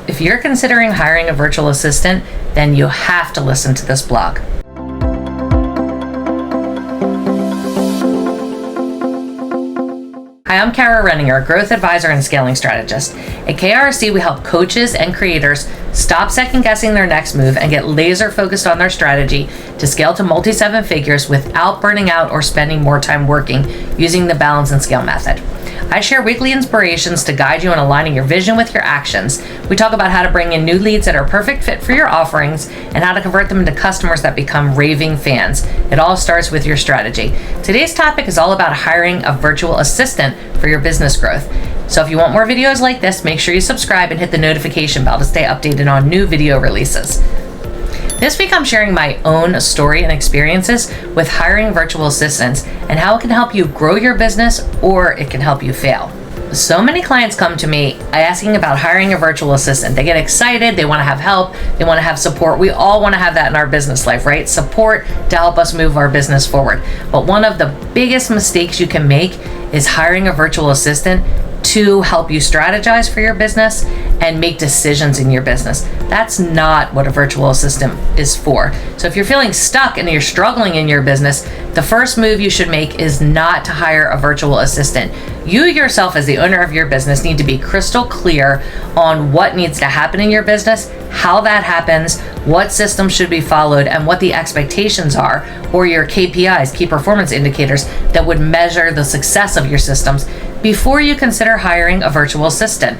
If you're considering hiring a virtual assistant, then you have to listen to this blog. Hi, I'm Renninger, growth advisor and scaling strategist. At KRC, we help coaches and creators stop second-guessing their next move and get laser-focused on their strategy to scale to multi-seven figures without burning out or spending more time working using the balance and scale method. I share weekly inspirations to guide you in aligning your vision with your actions. We talk about how to bring in new leads that are a perfect fit for your offerings and how to convert them into customers that become raving fans. It all starts with your strategy. Today's topic is all about hiring a virtual assistant for your business growth. So if you want more videos like this, make sure you subscribe and hit the notification bell to stay updated on new video releases. This week I'm sharing my own story and experiences with hiring virtual assistants and how it can help you grow your business or it can help you fail. So many clients come to me asking about hiring a virtual assistant. They get excited, they want to have help, they want to have support. We all want to have that in our business life, right? Support to help us move our business forward. But one of the biggest mistakes you can make is hiring a virtual assistant to help you strategize for your business and make decisions in your business. That's not what a virtual assistant is for. So if you're feeling stuck and you're struggling in your business, the first move you should make is not to hire a virtual assistant. You yourself, as the owner of your business, need to be crystal clear on what needs to happen in your business, how that happens, what systems should be followed, and what the expectations are, or your KPIs, key performance indicators, that would measure the success of your systems before you consider hiring a virtual assistant.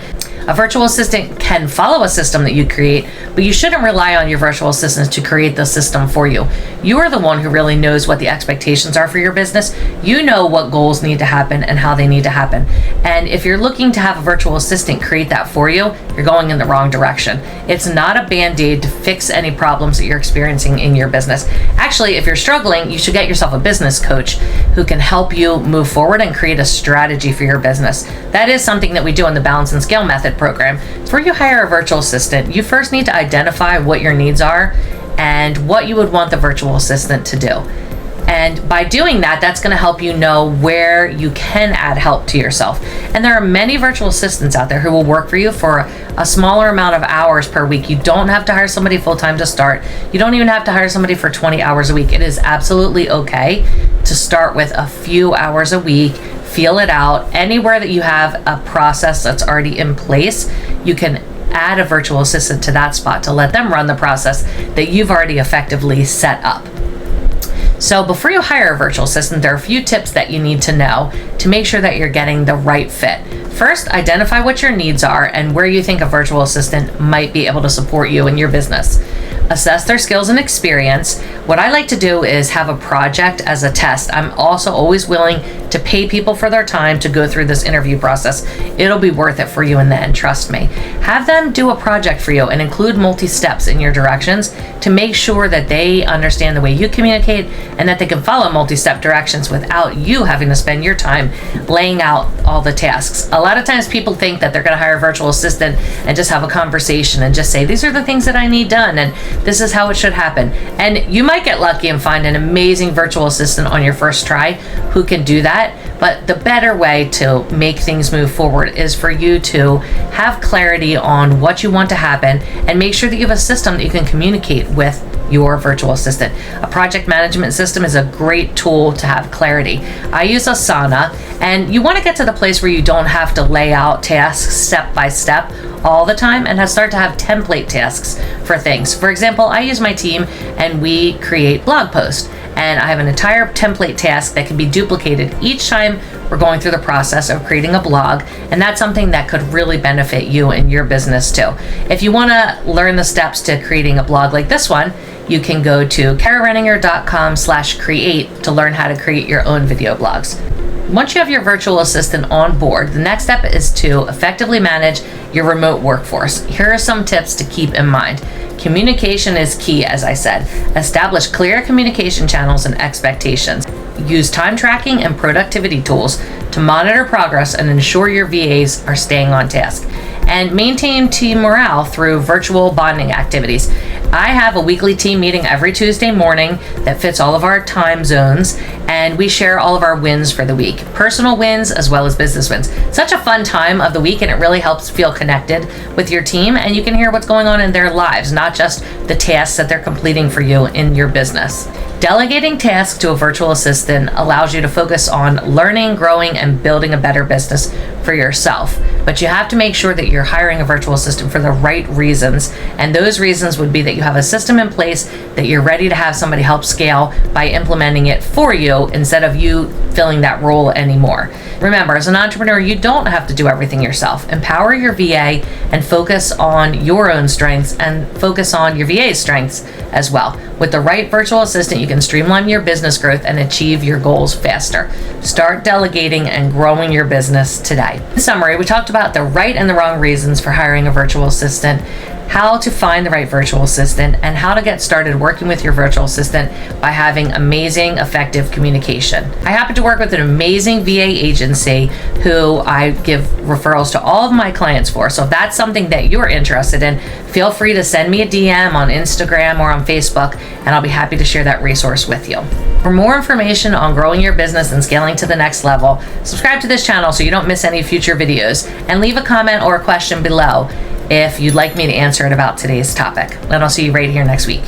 A virtual assistant can follow a system that you create, but you shouldn't rely on your virtual assistant to create the system for you. You are the one who really knows what the expectations are for your business. You know what goals need to happen and how they need to happen. And if you're looking to have a virtual assistant create that for you, you're going in the wrong direction. It's not a band-aid to fix any problems that you're experiencing in your business. Actually, if you're struggling, you should get yourself a business coach who can help you move forward and create a strategy for your business. That is something that we do in the Balance and Scale Method program. Before you hire a virtual assistant, you first need to identify what your needs are and what you would want the virtual assistant to do. And by doing that, that's going to help you know where you can add help to yourself. And there are many virtual assistants out there who will work for you for a smaller amount of hours per week. You don't have to hire somebody full-time to start. You don't even have to hire somebody for 20 hours a week. It is absolutely okay to start with a few hours a week. Feel it out. Anywhere that you have a process that's already in place, you can add a virtual assistant to that spot to let them run the process that you've already effectively set up. So before you hire a virtual assistant, there are a few tips that you need to know to make sure that you're getting the right fit. First, identify what your needs are and where you think a virtual assistant might be able to support you in your business. Assess their skills and experience. What I like to do is have a project as a test. I'm also always willing to pay people for their time to go through this interview process. It'll be worth it for you in the end, trust me. Have them do a project for you and include multi-steps in your directions to make sure that they understand the way you communicate and that they can follow multi-step directions without you having to spend your time laying out all the tasks. A lot of times people think that they're going to hire a virtual assistant and just have a conversation and just say, these are the things that I need done and this is how it should happen. And you might get lucky and find an amazing virtual assistant on your first try who can do that. But the better way to make things move forward is for you to have clarity on what you want to happen and make sure that you have a system that you can communicate with your virtual assistant. A project management system is a great tool to have clarity. I use Asana, and you want to get to the place where you don't have to lay out tasks step by step all the time and start to have template tasks for things. For example, I use my team and we create blog posts, and I have an entire template task that can be duplicated each time we're going through the process of creating a blog, and that's something that could really benefit you and your business too. If you want to learn the steps to creating a blog like this one, you can go to kararenninger.com/create to learn how to create your own video blogs. Once you have your virtual assistant on board, the next step is to effectively manage your remote workforce. Here are some tips to keep in mind. Communication is key, as I said. Establish clear communication channels and expectations. Use time tracking and productivity tools to monitor progress and ensure your VAs are staying on task. and maintain team morale through virtual bonding activities. I have a weekly team meeting every Tuesday morning that fits all of our time zones, and we share all of our wins for the week, personal wins as well as business wins. Such a fun time of the week, and it really helps feel connected with your team, and you can hear what's going on in their lives, not just the tasks that they're completing for you in your business. Delegating tasks to a virtual assistant allows you to focus on learning, growing, and building a better business for yourself. But you have to make sure that you're hiring a virtual assistant for the right reasons. And those reasons would be that you have a system in place, that you're ready to have somebody help scale by implementing it for you instead of you filling that role anymore. Remember, as an entrepreneur, you don't have to do everything yourself. Empower your VA and focus on your own strengths and focus on your VA's strengths as well. With the right virtual assistant, you can streamline your business growth and achieve your goals faster. Start delegating and growing your business today. In summary, we talked about the right and the wrong reasons for hiring a virtual assistant, how to find the right virtual assistant, and how to get started working with your virtual assistant by having amazing, effective communication. I happen to work with an amazing VA agency who I give referrals to all of my clients for. So if that's something that you're interested in, feel free to send me a DM on Instagram or on Facebook, and I'll be happy to share that resource with you. For more information on growing your business and scaling to the next level, subscribe to this channel so you don't miss any future videos, and leave a comment or a question below if you'd like me to answer it about today's topic. And I'll see you right here next week.